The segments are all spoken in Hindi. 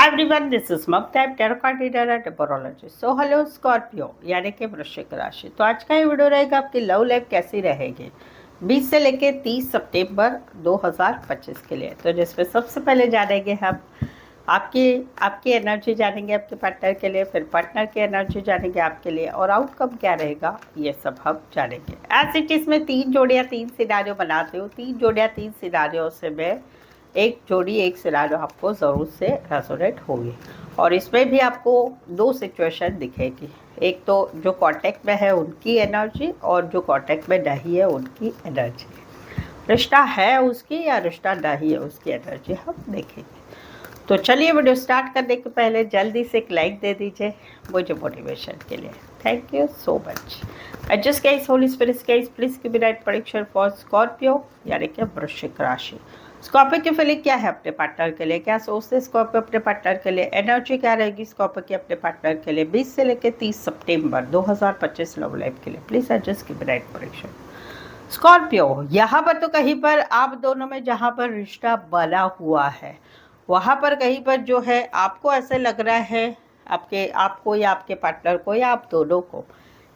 Hi everyone, this is mug type tarot card reader and tarologist. So hello Scorpio यानी कि वृश्चिक राशि। तो आज का ये वीडियो रहेगा आपकी लव लाइफ कैसी रहेगी 20 से लेके 30 सितंबर 2025 के लिए। तो जिसमें सबसे पहले जानेंगे हम आपकी आपकी एनर्जी जानेंगे आपके पार्टनर के लिए, फिर पार्टनर की एनर्जी जानेंगे आपके लिए और आउटकम क्या रहेगा ये सब हम जानेंगे। एज इट इज में 3 जोड़ियाँ 3 सिनारियो बनाती हूँ। 3 जोड़ियाँ 3 सिनारियो से मैं एक जोड़ी एक सिनारियो आपको ज़रूर से रेजोनेट होगी और इसमें भी आपको 2 सिचुएशन दिखेगी। एक तो जो कांटेक्ट में है उनकी एनर्जी और जो कांटेक्ट में नहीं है उनकी एनर्जी। रिश्ता है उसकी या रिश्ता नहीं है उसकी एनर्जी हम देखेंगे। तो चलिए वीडियो स्टार्ट करने के पहले जल्दी से एक लाइक दे दीजिए मुझे मोटिवेशन के लिए। Thank you so much. Adjust guys, Holi spirit guys, please give me right prediction for Scorpio यानी कि वृश्चिक राशि। स्कॉर्पियो की फीलिंग क्या है अपने पार्टनर के लिए, क्या सोचते हैं स्कॉर्पियो अपने पार्टनर के लिए, एनर्जी क्या रहेगी स्कॉर्पियो की अपने पार्टनर के लिए 20 से लेकर 30 सितंबर 2025 लव लाइफ के लिए। Please adjust give me right prediction. Scorpio, यहाँ पर तो कहीं पर आप दोनों में जहाँ पर रिश्ता बना हुआ है वहाँ पर कहीं पर जो है आपको ऐसे लग रहा है आपको या आपके पार्टनर को या आप दोनों को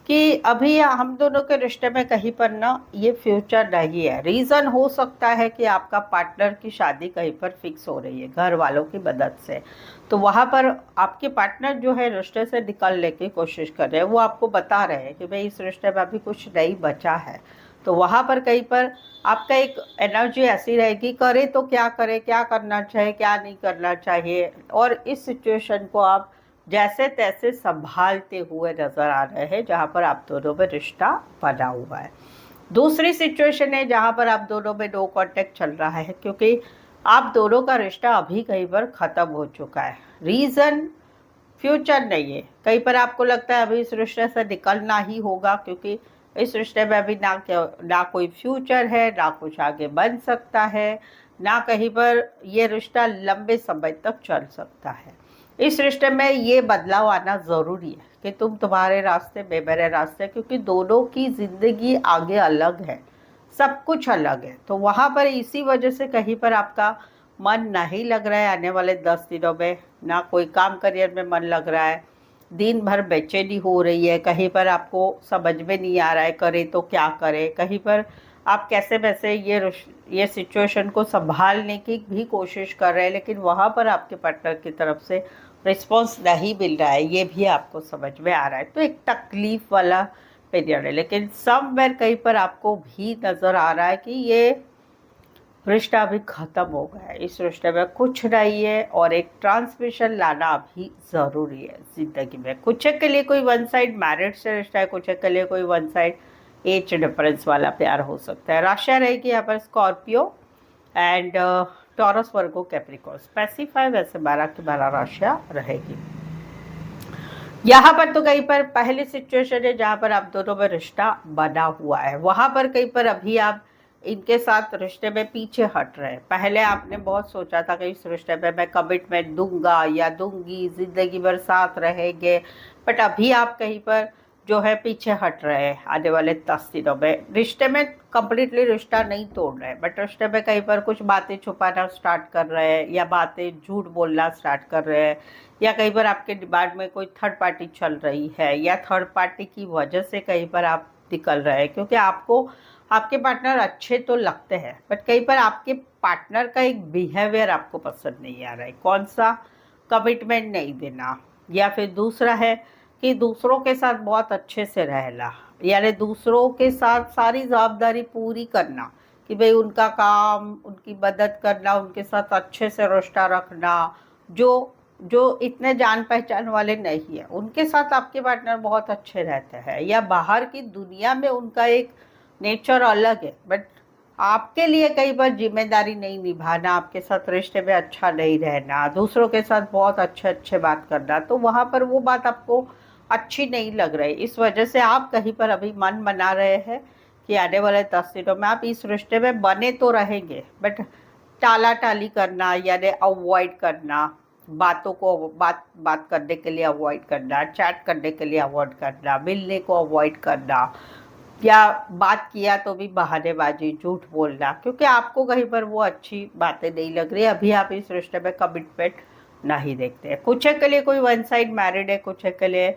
कि अभी हम दोनों के रिश्ते में कहीं पर ना ये फ्यूचर नहीं है। रीज़न हो सकता है कि आपका पार्टनर की शादी कहीं पर फिक्स हो रही है घर वालों की मदद से। तो वहाँ पर आपके पार्टनर जो है रिश्ते से निकलने की कोशिश कर रहे हैं। वो आपको बता रहे हैं कि भाई इस रिश्ते में अभी कुछ नहीं बचा है। तो वहाँ पर कहीं पर आपका एक एनर्जी ऐसी रहेगी, करे तो क्या करे, क्या करना चाहिए क्या नहीं करना चाहिए, और इस सिचुएशन को आप जैसे तैसे संभालते हुए नजर आ रहे हैं जहाँ पर आप दोनों में रिश्ता बना हुआ है। दूसरी सिचुएशन है जहाँ पर आप दोनों में नो कांटेक्ट चल रहा है क्योंकि आप दोनों का रिश्ता अभी कहीं पर ख़त्म हो चुका है। रीज़न फ्यूचर नहीं है। कहीं पर आपको लगता है अभी इस रिश्ते से निकलना ही होगा क्योंकि इस रिश्ते में अभी ना कोई फ्यूचर है, ना कुछ आगे बन सकता है, ना कहीं पर ये रिश्ता लंबे समय तक चल सकता है। इस रिश्ते में ये बदलाव आना ज़रूरी है कि तुम्हारे रास्ते मैं मेरे रास्ते, क्योंकि दोनों की ज़िंदगी आगे अलग है, सब कुछ अलग है। तो वहाँ पर इसी वजह से कहीं पर आपका मन नहीं लग रहा है आने वाले 10 दिनों में, ना कोई काम करियर में मन लग रहा है, दिन भर बेचैनी हो रही है, कहीं पर आपको समझ में नहीं आ रहा है करे तो क्या करे, कहीं पर आप कैसे वैसे ये सिचुएशन को संभालने की भी कोशिश कर रहे हैं लेकिन वहाँ पर आपके पार्टनर की तरफ से रिस्पॉन्स नहीं मिल रहा है, ये भी आपको समझ में आ रहा है। तो एक तकलीफ वाला पीरियड है लेकिन समवेयर कहीं पर आपको भी नज़र आ रहा है कि ये रिश्ता अभी ख़त्म हो गया है, इस रिश्ते में कुछ नहीं है और एक ट्रांसमिशन लाना भी ज़रूरी है ज़िंदगी में। कुछ एक के लिए कोई वन साइड मैरिड से रिश्ता है, कुछ एक के लिए कोई वन साइड एज डिफरेंस वाला प्यार हो सकता है। राशियाँ रहेगी यहाँ पर Scorpio and taurus, Virgo, Capricorn. Specify वैसे 12 की 12 राशियाँ रहेगी। यहाँ पर तो कहीं पर पहली सिचुएशन है जहाँ पर आप दोनों में रिश्ता बना हुआ है, वहाँ पर कहीं पर अभी आप इनके साथ रिश्ते में पीछे हट रहे हैं। पहले आपने बहुत सोचा था कि इस रिश्ते में मैं कमिटमेंट दूंगा या दूंगी, जिंदगी भर साथ रहेंगे, बट अभी आप कहीं पर जो है पीछे हट रहे हैं। आने वाले 10 दिनों में रिश्ते में कंप्लीटली रिश्ता नहीं तोड़ रहे हैं बट रिश्ते में कहीं पर कुछ बातें छुपाना स्टार्ट कर रहे हैं या बातें झूठ बोलना स्टार्ट कर रहे हैं, या कहीं पर आपके दिमाग में कोई थर्ड पार्टी चल रही है या थर्ड पार्टी की वजह से कहीं पर आप निकल रहे हैं क्योंकि आपको आपके पार्टनर अच्छे तो लगते हैं बट कहीं पर आपके पार्टनर का एक बिहेवियर आपको पसंद नहीं आ रहा है। कौन सा? कमिटमेंट नहीं देना, या फिर दूसरा है कि दूसरों के साथ बहुत अच्छे से रहना, यानी दूसरों के साथ सारी जवाबदारी पूरी करना कि भाई उनका काम, उनकी मदद करना, उनके साथ अच्छे से रिश्ता रखना। जो जो इतने जान पहचान वाले नहीं है उनके साथ आपके पार्टनर बहुत अच्छे रहते हैं, या बाहर की दुनिया में उनका एक नेचर अलग है बट आपके लिए कई बार जिम्मेदारी नहीं निभाना, आपके साथ रिश्ते में अच्छा नहीं रहना, दूसरों के साथ बहुत अच्छे अच्छे बात करना, तो वहाँ पर वो बात आपको अच्छी नहीं लग रही। इस वजह से आप कहीं पर अभी मन बना रहे हैं कि आने वाले 10 दिनों में आप इस रिश्ते में बने तो रहेंगे बट टाला टाली करना यानी अवॉइड करना, बातों को बात करने के लिए अवॉइड करना, चैट करने के लिए अवॉइड करना, मिलने को अवॉइड करना, या बात किया तो भी बहानेबाजी, झूठ बोलना, क्योंकि आपको कहीं पर वो अच्छी बातें नहीं लग रही। अभी आप इस रिश्ते में कमिटमेंट नहीं देखते हैं। कुछ के लिए कोई वन साइड मैरिड है, कुछ के लिए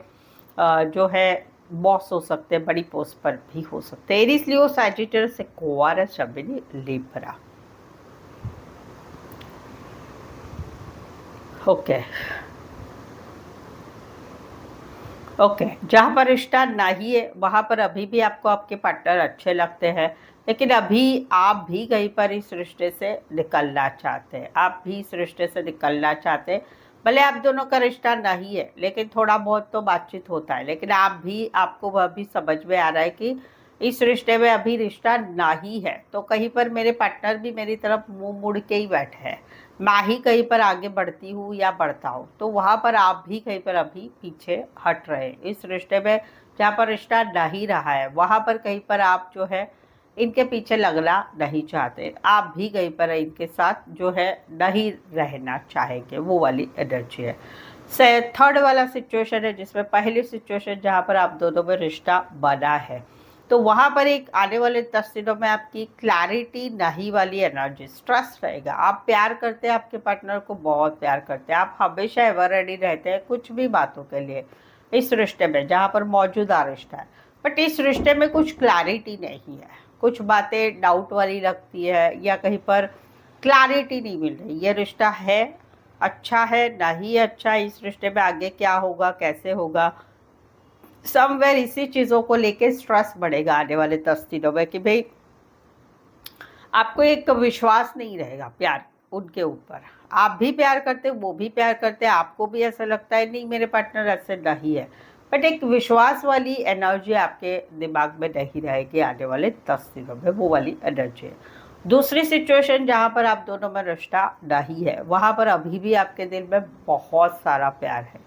जो है बॉस हो सकते हैं, बड़ी पोस्ट पर भी हो सकते हैं। एरीज, लियो, सैजिटेरियस, एक्वारियस, जमिनी, लिब्रा। ओके ओके, जहाँ पर रिश्ता नहीं है वहाँ पर अभी भी आपको आपके पार्टनर अच्छे लगते हैं, लेकिन अभी आप भी कहीं पर इस रिश्ते से निकलना चाहते हैं, आप भी इस रिश्ते से निकलना चाहते हैं। भले आप दोनों का रिश्ता नहीं है, लेकिन थोड़ा बहुत तो बातचीत होता है, लेकिन आपको वह भी समझ में आ रहा है कि इस रिश्ते में अभी रिश्ता नहीं है। तो कहीं पर मेरे पार्टनर भी मेरी तरफ मुंह मुड़ के ही बैठे हैं, मैं ही कहीं पर आगे बढ़ती हूँ या बढ़ता हूँ, तो वहाँ पर आप भी कहीं पर अभी पीछे हट रहे हैं इस रिश्ते में। जहाँ पर रिश्ता नहीं रहा है वहाँ पर कहीं पर आप जो है इनके पीछे लगना नहीं चाहते, आप भी कहीं पर इनके साथ जो है नहीं रहना चाहेंगे, वो वाली एनर्जी है। से थर्ड वाला सिचुएशन है जिसमें पहली सिचुएशन जहाँ पर आप दोनों में रिश्ता बना है, तो वहाँ पर एक आने वाले 10 दिनों में आपकी क्लैरिटी नहीं वाली एनर्जी, स्ट्रेस रहेगा। आप प्यार करते हैं, आपके पार्टनर को बहुत प्यार करते हैं, आप हमेशा एवर रेडी रहते हैं कुछ भी बातों के लिए इस रिश्ते में जहाँ पर मौजूदा रिश्ता है। बट इस रिश्ते में कुछ क्लैरिटी नहीं है, कुछ बातें डाउट वाली लगती है या कहीं पर क्लैरिटी नहीं मिल रही। ये रिश्ता है, अच्छा है, नहीं अच्छा, इस रिश्ते में आगे क्या होगा, कैसे होगा, समवेयर इसी चीज़ों को लेके स्ट्रेस बढ़ेगा आने वाले 10 दिनों में कि भाई आपको एक विश्वास नहीं रहेगा प्यार उनके ऊपर। आप भी प्यार करते, वो भी प्यार करते हैं, आपको भी ऐसा लगता है नहीं मेरे पार्टनर ऐसे नहीं है, बट एक विश्वास वाली एनर्जी आपके दिमाग में नहीं रहेगी आने वाले 10 दिनों में, वो वाली एनर्जी है। दूसरी सिचुएशन जहाँ पर आप दोनों में रिश्ता नहीं है वहाँ पर अभी भी आपके दिल में बहुत सारा प्यार है,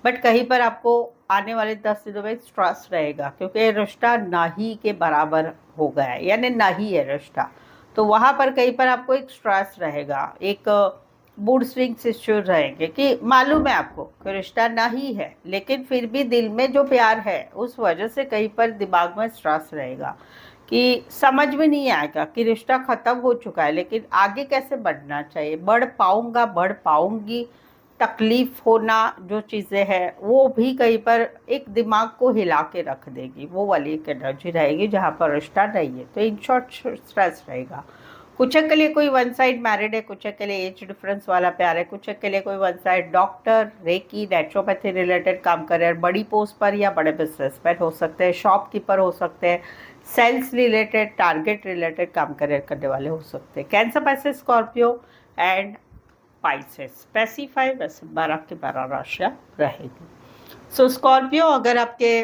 बट कहीं पर आपको आने वाले 10 दिनों में स्ट्रेस रहेगा क्योंकि रिश्ता नहीं के बराबर हो गया है, यानी नहीं है रिश्ता। तो वहाँ पर कहीं पर आपको एक स्ट्रेस रहेगा, एक मूड स्विंग्स इश्यू रहेंगे कि मालूम है आपको कि रिश्ता नहीं है, लेकिन फिर भी दिल में जो प्यार है उस वजह से कहीं पर दिमाग में स्ट्रेस रहेगा कि समझ में नहीं आएगा कि रिश्ता ख़त्म हो चुका है, लेकिन आगे कैसे बढ़ना चाहिए, बढ़ पाऊँगा, बढ़ पाऊँगी, तकलीफ होना जो चीज़ें हैं वो भी कहीं पर एक दिमाग को हिला के रख देगी, वो वाली एक एनर्जी रहेगी जहाँ पर रिश्ता नहीं है। तो इन शॉर्ट स्ट्रेस रहेगा। कुछ के लिए कोई वन साइड मैरिड है, कुछ के लिए एज डिफरेंस वाला प्यार है, कुछ के लिए कोई one side doctor, reiki, naturopathy related काम कर रहे हैं, बड़ी पोस्ट पर या बड़े बिजनेसमैन हो सकते हैं, शॉपकीपर हो सकते हैं, सेल्स रिलेटेड, टारगेट रिलेटेड काम करने वाले हो सकते हैं। कैंसर, पैसे, स्कॉर्पियो एंड स्पाइसेस स्पेसिफाई वैसे 12 के 12 राशियाँ रहेगी। सो स्कॉर्पियो, अगर आपके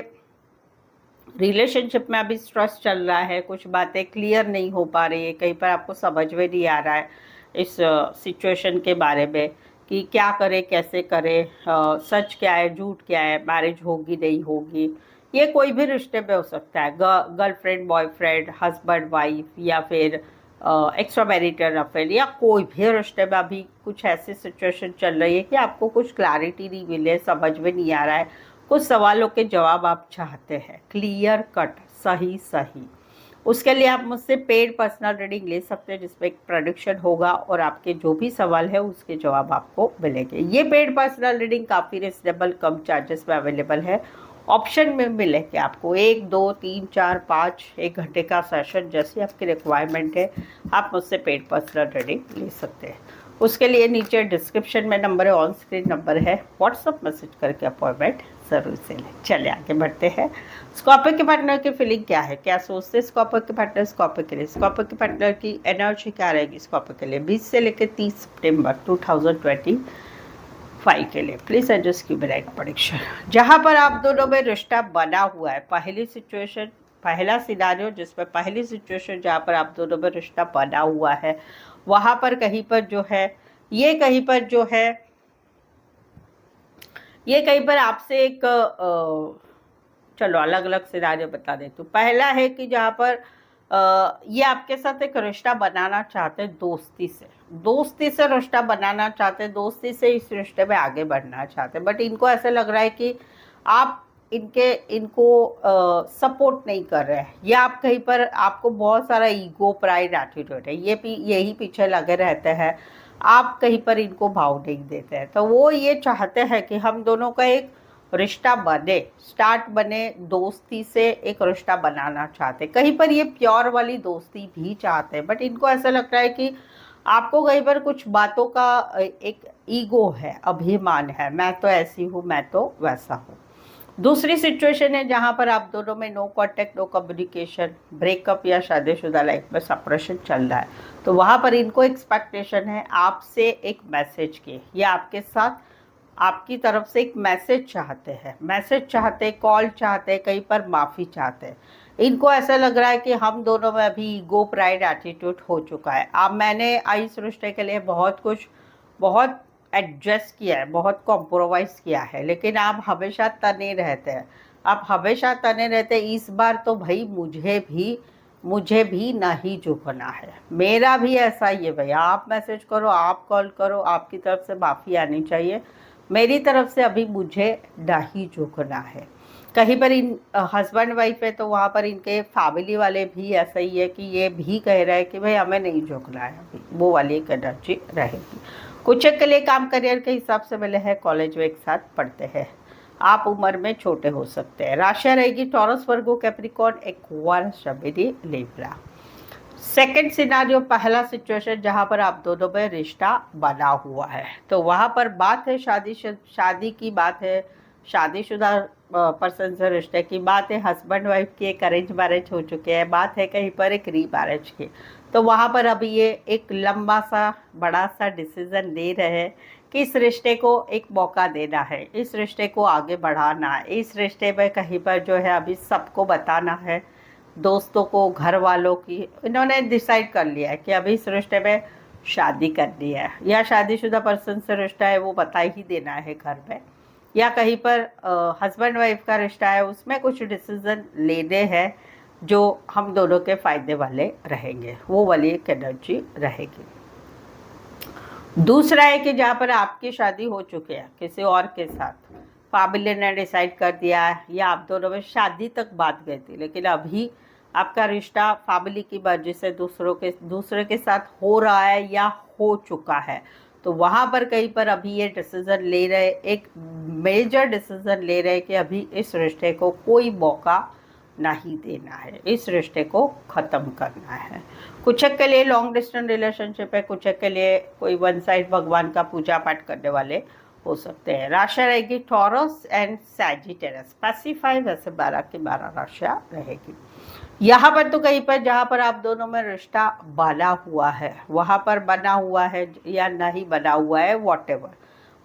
रिलेशनशिप में अभी स्ट्रेस चल रहा है, कुछ बातें क्लियर नहीं हो पा रही है, कहीं पर आपको समझ में नहीं आ रहा है इस सिचुएशन के बारे में कि क्या करें, कैसे करें, सच क्या है, झूठ क्या है, मैरिज होगी नहीं होगी, ये कोई भी रिश्ते में हो सकता है, गर्लफ्रेंड बॉयफ्रेंड, हस्बैंड वाइफ, या फिर एक्स्ट्रा मैरिटल अफेयर, या कोई भी रिश्ते में अभी कुछ ऐसी सिचुएशन चल रही है कि आपको कुछ क्लैरिटी नहीं मिले, समझ में नहीं आ रहा है, कुछ सवालों के जवाब आप चाहते हैं क्लियर कट, सही सही। उसके लिए आप मुझसे पेड पर्सनल रीडिंग ले सकते हैं जिसमें एक प्रेडिक्शन होगा और आपके जो भी सवाल है उसके जवाब आपको मिलेंगे। ये पेड पर्सनल रीडिंग काफ़ी रिजनेबल कम चार्जेस में अवेलेबल है, ऑप्शन में मिलेंगे आपको 1, 2, 3, 4, 5, 1 घंटे का सेशन, जैसी आपकी रिक्वायरमेंट है आप मुझसे पेड पर्सनल रीडिंग ले सकते हैं। उसके लिए नीचे डिस्क्रिप्शन में नंबर है, ऑन स्क्रीन नंबर है, व्हाट्सअप मैसेज करके अपॉइंटमेंट ज़रूर से लें। चलिए आगे बढ़ते हैं। स्कॉर्पियो के पार्टनर की फीलिंग क्या है, क्या सोचते हैं स्कॉर्पियो के पार्टनर स्कॉर्पियो के लिए, स्कॉर्पियो के पार्टनर की एनर्जी क्या रहेगी स्कॉर्पियो के लिए 20 से लेकर 30 सितंबर 2025 के लिए। प्लीज एडजस्ट की ब्राइट प्रेडिक्शन। जहां पर आप दोनों में रिश्ता बना हुआ है, पहली सिचुएशन, पहला सिनारियो जिसमें पहली सिचुएशन जहां पर आप दोनों में रिश्ता बना हुआ है वहां पर कहीं पर जो है ये कहीं पर जो है ये कहीं पर आपसे एक चलो अलग अलग सिनारियो बता देती हूँ। पहला है कि जहाँ पर ये आपके साथ एक रिश्ता बनाना चाहते हैं, दोस्ती से रिश्ता बनाना चाहते हैं, दोस्ती से इस रिश्ते में आगे बढ़ना चाहते हैं, बट इनको ऐसा लग रहा है कि आप इनको सपोर्ट नहीं कर रहे हैं, या आप कहीं पर आपको बहुत सारा ईगो प्राइड एटीट्यूड है, यही पीछे लगे रहते हैं। आप कहीं पर इनको भाव नहीं देते हैं। तो वो ये चाहते हैं कि हम दोनों का एक रिश्ता बने, स्टार्ट बने, दोस्ती से एक रिश्ता बनाना चाहते हैं। कहीं पर ये प्योर वाली दोस्ती भी चाहते हैं, बट इनको ऐसा लगता है कि आपको कहीं पर कुछ बातों का एक ईगो है, अभिमान है, मैं तो ऐसी हूँ, मैं तो वैसा हूँ। दूसरी सिचुएशन है जहाँ पर आप दोनों में no contact, no communication, breakup या शादीशुदा लाइफ में सेपरेशन चल रहा है। तो वहाँ पर इनको एक्सपेक्टेशन है आपसे एक मैसेज की, या आपके साथ आपकी तरफ से एक मैसेज चाहते हैं, कॉल चाहते हैं, कहीं पर माफ़ी चाहते हैं। इनको ऐसा लग रहा है कि हम दोनों में अभी ईगो प्राइड एटीट्यूड हो चुका है। अब मैंने इस रिश्ते के लिए बहुत एडजस्ट किया है, बहुत कॉम्प्रोमाइज़ किया है, लेकिन आप हमेशा तने रहते हैं, इस बार तो भाई मुझे भी नहीं झुकना है, मेरा भी ऐसा ही है भैया। आप मैसेज करो, आप कॉल करो, आपकी तरफ से माफ़ी आनी चाहिए, मेरी तरफ से अभी मुझे नहीं झुकना है। कहीं पर इन हस्बैंड वाइफ है तो वहाँ पर इनके फैमिली वाले भी ऐसा ही है कि ये भी कह रहे हैं कि भाई हमें नहीं झुकना है, अभी वो वाली एक एनर्जी रहेगी। कुछ के लिए काम करियर के हिसाब से मिले हैं, कॉलेज में एक साथ पढ़ते हैं, आप उम्र में छोटे हो सकते हैं। राशि रहेगी टॉरस, वर्गो, कैप्रिकॉर्न, एक्वारियस, जमिनी, लिब्रा। सेकंड सिनारियो, पहला सिचुएशन जहाँ पर आप दोनों में रिश्ता बना हुआ है, तो वहाँ पर बात है शादी की बात है, शादीशुदा पर्सन से रिश्ते की बात है, हस्बैंड वाइफ की एक अरेंज मैरिज हो चुके हैं, बात है कहीं पर एक री मैरिज की। तो वहाँ पर अभी ये एक लंबा सा बड़ा सा डिसीजन ले रहे हैं कि इस रिश्ते को एक मौका देना है, इस रिश्ते को आगे बढ़ाना है, इस रिश्ते में कहीं पर जो है अभी सबको बताना है, दोस्तों को, घर वालों की, इन्होंने डिसाइड कर लिया है कि अभी इस रिश्ते में शादी करनी है, या शादीशुदा पर्सन से रिश्ता है वो बता ही देना है घर में, या कहीं पर हस्बैंड वाइफ का रिश्ता है उसमें कुछ डिसीजन लेने हैं जो हम दोनों के फ़ायदे वाले रहेंगे, वो वाली एक एनर्जी रहेगी। दूसरा है कि जहाँ पर आपकी शादी हो चुकी है किसी और के साथ, फैमिली ने डिसाइड कर दिया है, या आप दोनों में शादी तक बात गई थी, लेकिन अभी आपका रिश्ता फैमिली की वजह से दूसरे के साथ हो रहा है या हो चुका है। तो वहाँ पर कहीं पर अभी ये डिसीज़न ले रहे, एक मेजर डिसीज़न ले रहे कि अभी इस रिश्ते को कोई मौका नहीं देना है, इस रिश्ते को ख़त्म करना है। कुछ के लिए लॉन्ग डिस्टेंस रिलेशनशिप है, कुछ के लिए कोई वन साइड भगवान का पूजा पाठ करने वाले हो सकते हैं। राशि रहेगी टॉरस एंड सैजिटेरियस, स्पेसिफाई वैसे 12 की 12 राशियाँ रहेगी। यहाँ पर तो कहीं पर जहाँ पर आप दोनों में रिश्ता बना हुआ है, वहाँ पर बना हुआ है या नहीं बना हुआ है, वॉटेवर,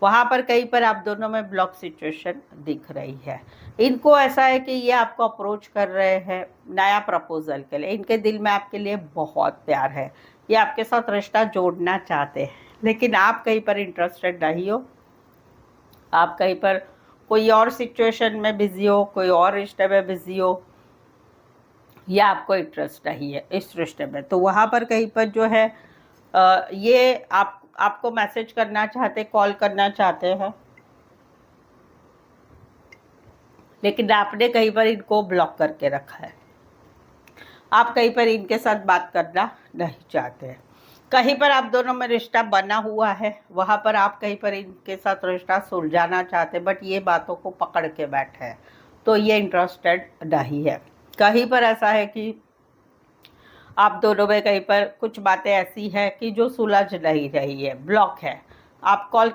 वहाँ पर कहीं पर आप दोनों में ब्लॉक सिचुएशन दिख रही है। इनको ऐसा है कि ये आपको अप्रोच कर रहे हैं नया प्रपोजल के लिए, इनके दिल में आपके लिए बहुत प्यार है, ये आपके साथ रिश्ता जोड़ना चाहते हैं, लेकिन आप कहीं पर इंटरेस्टेड नहीं हो, आप कहीं पर कोई और सिचुएशन में बिजी हो, कोई और रिश्ते में बिजी हो, या आपको इंटरेस्ट नहीं है इस रिश्ते में। तो वहाँ पर कहीं पर जो है ये आपको मैसेज करना चाहते, कॉल करना चाहते हैं, लेकिन आपने कहीं पर इनको ब्लॉक करके रखा है, आप कहीं पर इनके साथ बात करना नहीं चाहते हैं। कहीं पर आप दोनों में रिश्ता बना हुआ है, वहाँ पर आप कहीं पर इनके साथ रिश्ता सुलझाना चाहते हैं, बट ये बातों को पकड़ के बैठे हैं, तो ये इंटरेस्टेड नहीं है। कहीं पर ऐसा है कि आप दोनों में कहीं पर कुछ बातें ऐसी हैं कि जो सुलझ नहीं रही है, ब्लॉक है। आप कॉल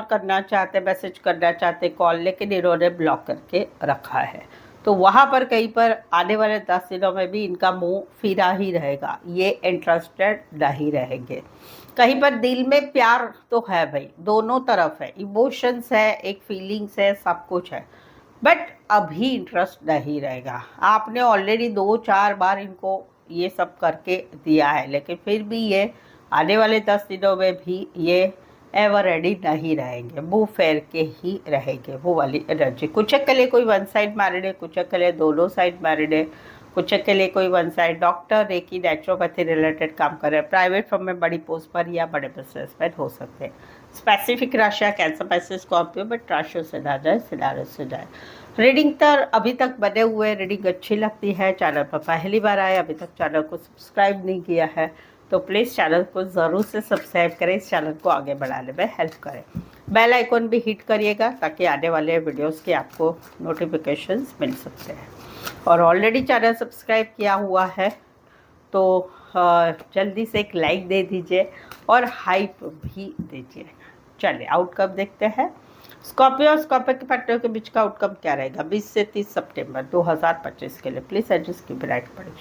करना चाहते, मैसेज करना चाहते कॉल, लेकिन इन्होंने ब्लॉक करके रखा है। तो वहाँ पर कहीं पर आने वाले 10 दिनों में भी इनका मुंह फिरा ही रहेगा, ये इंटरेस्टेड नहीं रहेंगे। कहीं पर दिल में प्यार तो है भाई, दोनों तरफ है, इमोशंस है, एक फीलिंग्स है, सब कुछ है, बट अभी इंटरेस्ट नहीं रहेगा। आपने ऑलरेडी 2-4 बार इनको ये सब करके दिया है, लेकिन फिर भी ये आने वाले 10 दिनों में भी ये एवर रेडी नहीं रहेंगे, मुंह फेर के ही रहेंगे, वो वाली एनर्जी। कुछ के लिए कोई वन साइड मैरिड है, कुछ के लिए दोनों साइड मैरिड है, कुछ के लिए कोई one side doctor, reiki, naturopathy related काम कर रहे हैं, प्राइवेट फर्म में बड़ी पोस्ट पर या बड़े बिजनेसमैन हो सकते हैं। स्पेसिफिक राशियाँ कैंसर, पैसे, स्कॉर्पियो, बट राशियों से ना जाए, सिनारियों से जाए। रीडिंग तर अभी तक बने हुए, रीडिंग अच्छी लगती है, चैनल पर पहली बार आए, अभी तक चैनल को सब्सक्राइब नहीं किया है तो प्लीज़ चैनल को ज़रूर से सब्सक्राइब करें, इस चैनल को आगे बढ़ाने में हेल्प करें। बेल आइकॉन भी हिट करिएगा ताकि आने वाले वीडियोस के आपको नोटिफिकेशंस मिल सकते हैं। और ऑलरेडी चैनल सब्सक्राइब किया हुआ है तो जल्दी से एक लाइक दे दीजिए और हाइप भी दीजिए। चलिए आउटकम देखते हैं। स्कॉर्पियो और स्कॉर्पियो के पार्टनर के बीच का आउटकम क्या रहेगा 20 से 30 सितंबर 2025 के लिए। प्लीज एडजस्ट की ब्राइट पड़े।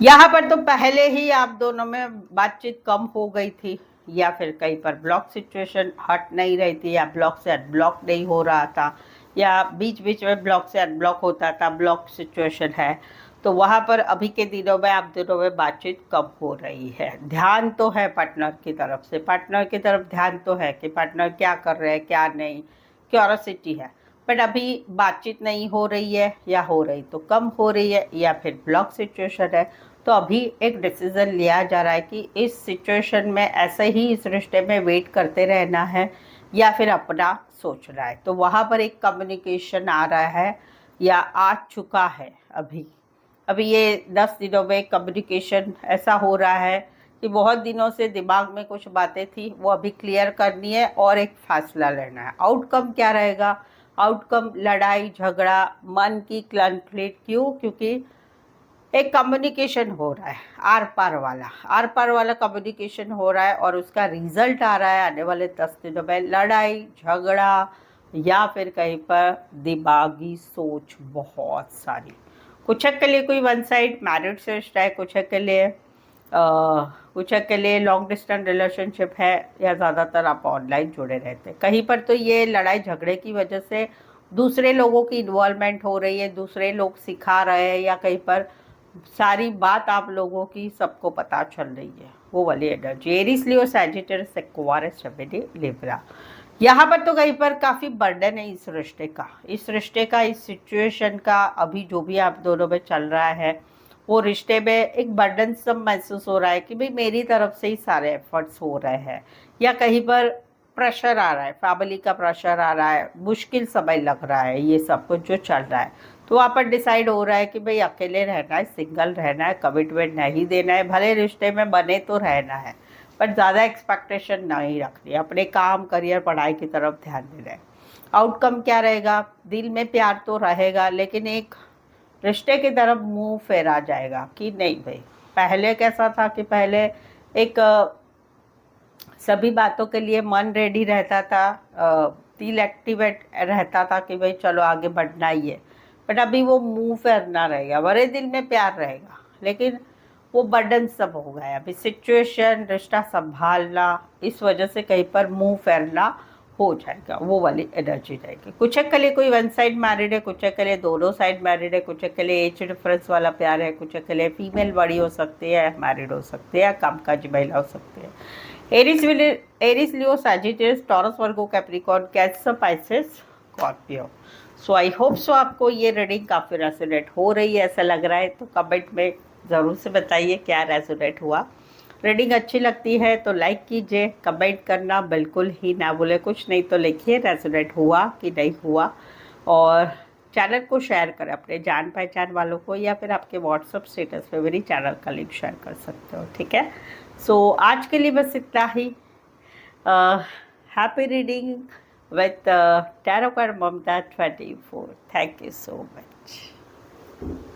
यहाँ पर तो पहले ही आप दोनों में बातचीत कम हो गई थी, या फिर कहीं पर ब्लॉक सिचुएशन हट नहीं रही थी, या ब्लॉक से अनब्लॉक नहीं हो रहा था, या बीच बीच में ब्लॉक से अनब्लॉक होता था, ब्लॉक सिचुएशन है। तो वहाँ पर अभी के दिनों में आप दोनों में बातचीत कम हो रही है। ध्यान तो है पार्टनर की तरफ से, पार्टनर की तरफ ध्यान तो है कि पार्टनर क्या कर रहे हैं क्या नहीं, क्यूरोसिटी है। बट अभी बातचीत नहीं हो रही है, या हो रही तो कम हो रही है, या फिर ब्लॉक सिचुएशन है। तो अभी एक डिसीज़न लिया जा रहा है कि इस सिचुएशन में ऐसे ही इस रिश्ते में वेट करते रहना है या फिर अपना सोचना है। तो वहाँ पर एक कम्युनिकेशन आ रहा है या आ चुका है। अभी ये 10 दिनों में कम्युनिकेशन ऐसा हो रहा है कि बहुत दिनों से दिमाग में कुछ बातें थी, वो अभी क्लियर करनी है और एक फैसला लेना है। आउटकम क्या रहेगा? आउटकम लड़ाई झगड़ा, मन की कॉन्फ्लिक्ट। क्यों? क्योंकि एक कम्युनिकेशन हो रहा है, आर पार वाला कम्युनिकेशन हो रहा है और उसका रिजल्ट आ रहा है आने वाले 10 दिनों में। लड़ाई झगड़ा या फिर कहीं पर दिमागी सोच बहुत सारी। कुछ के लिए कोई वन साइड मैरिड से रिश्ता है, कुछ के लिए लॉन्ग डिस्टेंस रिलेशनशिप है, या ज़्यादातर आप ऑनलाइन जुड़े रहते हैं। कहीं पर तो ये लड़ाई झगड़े की वजह से दूसरे लोगों की इन्वॉल्वमेंट हो रही है, दूसरे लोग सिखा रहे हैं, या कहीं पर सारी बात आप लोगों की सबको पता चल रही है, वो वाली energy. Aries Leo Sagittarius Aquarius Gemini Libra. यहाँ पर तो कहीं पर काफ़ी बर्डन है इस रिश्ते का, इस सिचुएशन का। अभी जो भी आप दोनों में चल रहा है वो रिश्ते में एक बर्डन सब महसूस हो रहा है कि भाई मेरी तरफ से ही सारे एफर्ट्स हो रहे हैं, या कहीं पर प्रेशर आ रहा है, फैमिली का प्रेशर आ रहा है, मुश्किल समय लग रहा है, ये सब कुछ जो चल रहा है। तो वहाँ पर डिसाइड हो रहा है कि भाई अकेले रहना है, सिंगल रहना है, कमिटमेंट नहीं देना है। भले रिश्ते में बने तो रहना है, पर ज़्यादा एक्सपेक्टेशन नहीं रखनी है, अपने काम करियर पढ़ाई की तरफ ध्यान देना है। आउटकम क्या रहेगा? दिल में प्यार तो रहेगा, लेकिन एक रिश्ते की तरफ मुंह फेरा जाएगा कि नहीं भाई। पहले कैसा था कि पहले एक सभी बातों के लिए मन रेडी रहता था, दिल एक्टिवेट रहता था कि भाई चलो आगे बढ़ना ही है। बट अभी वो मुंह फेरना रहेगा, बड़े दिल में प्यार रहेगा, लेकिन वो बर्डन सब हो गया। अभी सिचुएशन रिश्ता संभालना, इस वजह से कहीं पर मुंह फेरना हो जाएगा, वो वाली एनर्जी रहेगी। कुछ के लिए कोई वन साइड मैरिड है, कुछ के लिए दोनों साइड मैरिड है, कुछ के लिए एज डिफरेंस वाला प्यार है, कुछ के लिए फीमेल बड़ी हो सकती है, मैरिड हो सकती है, या कामकाजी महिला हो सकती है। Aries Leo Sagittarius Taurus Virgo Capricorn cancer Pisces Scorpio. So I hope so आपको ये रीडिंग काफ़ी रेजोनेट हो रही है ऐसा लग रहा है, तो कमेंट में ज़रूर से बताइए क्या रेजोनेट हुआ। रीडिंग अच्छी लगती है तो लाइक कीजिए, कमेंट करना बिल्कुल ही ना भूले। कुछ नहीं तो लिखिए रेजोनेट हुआ कि नहीं हुआ, और चैनल को शेयर करें अपने जान पहचान वालों को, या फिर आपके व्हाट्सअप स्टेटस पे मेरी चैनल का लिंक शेयर कर सकते हो, ठीक है। सो आज के लिए बस इतना ही। Happy reading with tarot card Mamta 24। Thank you so much.